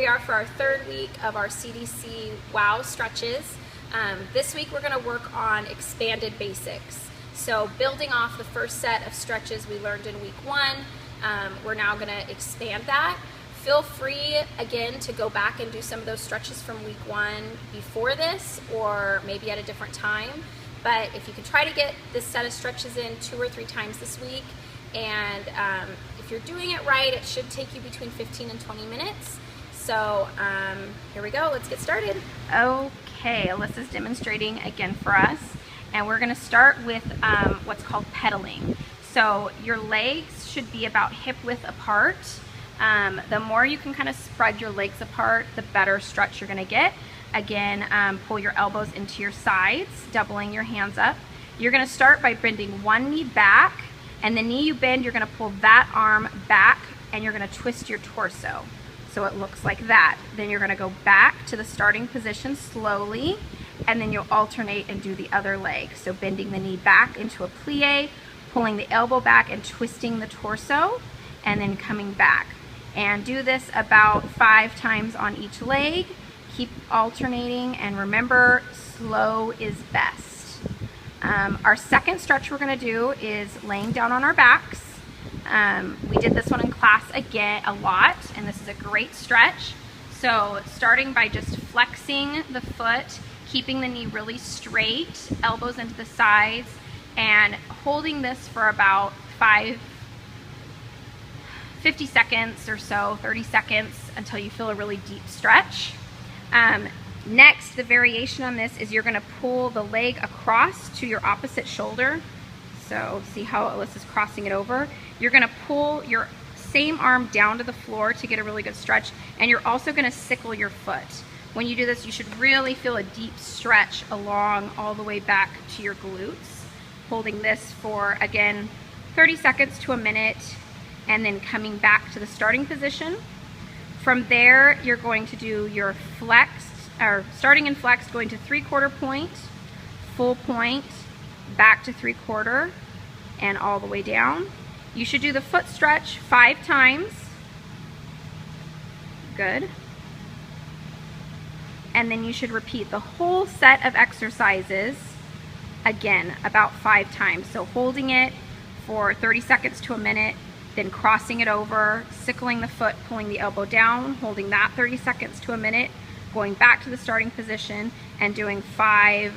we are for our third week of our CDC WOW stretches. This week we're going to work on expanded basics. So building off the first set of stretches we learned in week 1, we're now going to expand that. Feel free again to go back and do some of those stretches from week 1 before this, or maybe at a different time. But if you can try to get this set of stretches in 2 or 3 times this week, and if you're doing it right, it should take you between 15 and 20 minutes. So here we go, let's get started. Okay, Alyssa's demonstrating again for us, and we're gonna start with what's called pedaling. So your legs should be about hip width apart. The more you can kind of spread your legs apart, the better stretch you're gonna get. Again, pull your elbows into your sides, doubling your hands up. You're gonna start by bending one knee back, and the knee you bend, you're gonna pull that arm back, and you're gonna twist your torso. So it looks like that. Then you're gonna go back to the starting position slowly, and then you'll alternate and do the other leg. So bending the knee back into a plie, pulling the elbow back and twisting the torso, and then coming back. And do this about 5 times on each leg. Keep alternating, and remember, slow is best. Our second stretch we're gonna do is laying down on our backs. We did this one in class again a lot, and this is a great stretch. So starting by just flexing the foot, keeping the knee really straight, elbows into the sides, and holding this for about 50 seconds or so, 30 seconds, until you feel a really deep stretch. Next, the variation on this is you're gonna pull the leg across to your opposite shoulder. So see how Alyssa's crossing it over? You're gonna pull your same arm down to the floor to get a really good stretch, and you're also gonna sickle your foot. When you do this, you should really feel a deep stretch along all the way back to your glutes. Holding this for, again, 30 seconds to a minute, and then coming back to the starting position. From there, you're going to do your flexed, or starting in flex, going to 3/4 point, full point, back to 3/4, and all the way down. You should do the foot stretch 5 times. Good. And then you should repeat the whole set of exercises again about 5 times. So holding it for 30 seconds to a minute, then crossing it over, sickling the foot, pulling the elbow down, holding that 30 seconds to a minute, going back to the starting position, and doing 5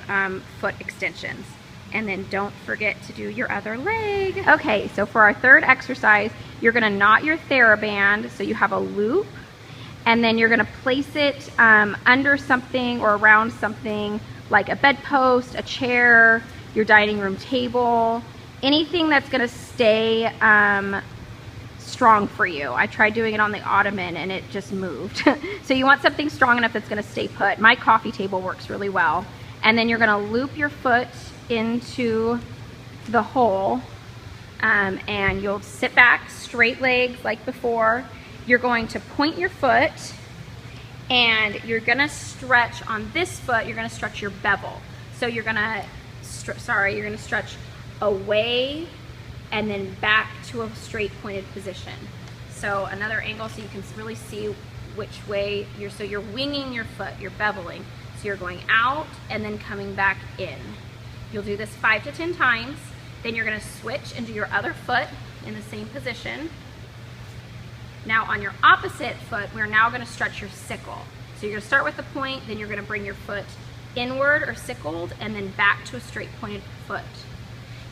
foot extensions. And then don't forget to do your other leg. Okay, so for our third exercise, you're gonna knot your theraband so you have a loop, and then you're gonna place it under something or around something like a bedpost, a chair, your dining room table, anything that's gonna stay strong for you. I tried doing it on the ottoman and it just moved. So you want something strong enough that's gonna stay put. My coffee table works really well. And then you're gonna loop your foot into the hole, and you'll sit back, straight legs like before. You're going to point your foot, and you're gonna stretch on this foot, you're gonna stretch your bevel. So you're gonna, you're gonna stretch away and then back to a straight pointed position. So another angle so you can really see which way so you're winging your foot, you're beveling. So you're going out and then coming back in. You'll do this 5 to 10 times. Then you're gonna switch and do your other foot in the same position. Now on your opposite foot, we're now gonna stretch your sickle. So you're gonna start with the point, then you're gonna bring your foot inward or sickled, and then back to a straight pointed foot.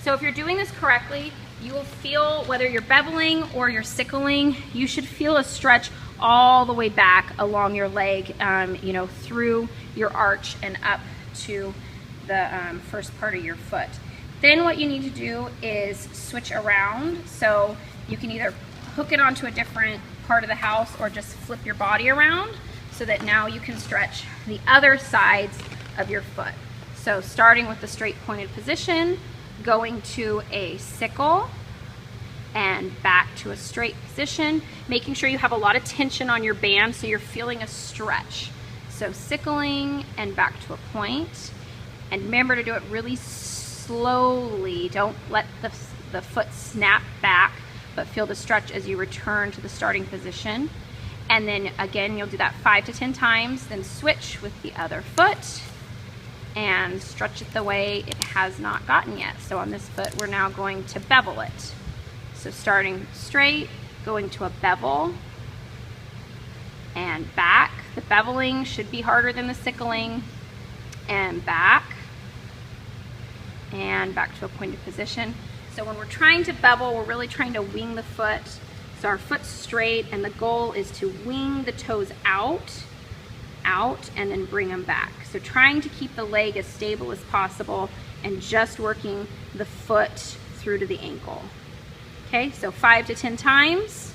So if you're doing this correctly, you will feel, whether you're beveling or you're sickling, you should feel a stretch all the way back along your leg, you know, through your arch and up to the first part of your foot. Then what you need to do is switch around. So you can either hook it onto a different part of the house or just flip your body around so that now you can stretch the other sides of your foot. So starting with the straight pointed position, going to a sickle, and back to a straight position, making sure you have a lot of tension on your band so you're feeling a stretch. So sickling and back to a point. And remember to do it really slowly. Don't let the foot snap back, but feel the stretch as you return to the starting position. And then again, you'll do that 5 to 10 times, then switch with the other foot and stretch it the way it has not gotten yet. So on this foot, we're now going to bevel it. So starting straight, going to a bevel, and back. The beveling should be harder than the sickling, and back to a pointed position. So when we're trying to bevel, we're really trying to wing the foot. So our foot's straight, and the goal is to wing the toes out, and then bring them back. So trying to keep the leg as stable as possible and just working the foot through to the ankle. Okay, so 5 to 10 times,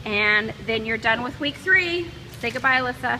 and then you're done with week 3. Say goodbye, Alyssa.